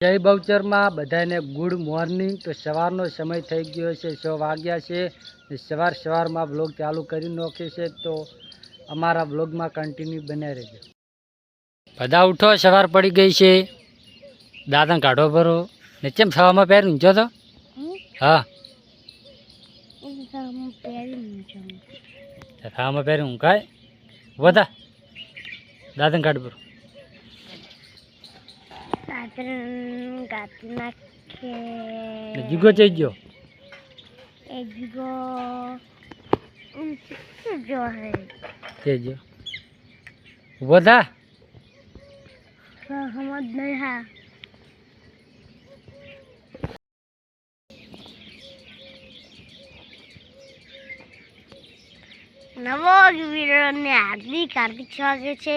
જય બહુચરમાં બધાને good morning. તો સવારનો સમય થઈ ગયો છે, 6 વાગ્યા છે। સવારમાં બ્લોગ ચાલુ કરી નાખ્યો છે, તો અમારા બ્લોગમાં કન્ટિન્યુ બને રહેજો। બધા ઉઠો, સવાર પડી ગઈ છે। દાદા કાઢો ભરો ને કેમ સવામાં પહેરી ઊંચો તો હા સવામાં પહેરી ઊંઘાય બધા દાદા કાઢ ભરો જીગો ચઈ ગયો ઉભો થા નવો વિડીયોને હાર્દિક સ્વાગત છે।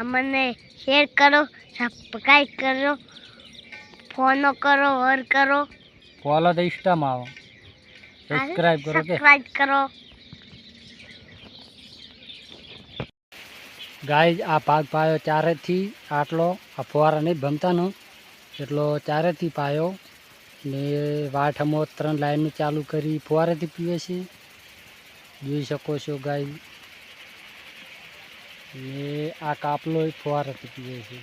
અમને શેર કરો, સબસ્ક્રાઇબ કરો, ફોનો કરો, ઓર કરો, ફોલો તો ઇન્સ્ટામાં આવો, સબસ્ક્રાઇબ કરો કે સબસ્ક્રાઇબ કરો। ગાઈઝ આ પાક પાયો ચારેથી આટલો, આ ફુવારા નહીં ભમતાનો એટલો ચારેથી પાયો ને વાઠમો 3 લાઈન ચાલુ કરી ફુવારેથી પીવે છે, જોઈ શકો છો ગાઈઝ। ને આ કાપલો ફુવારાથી પીવે છે।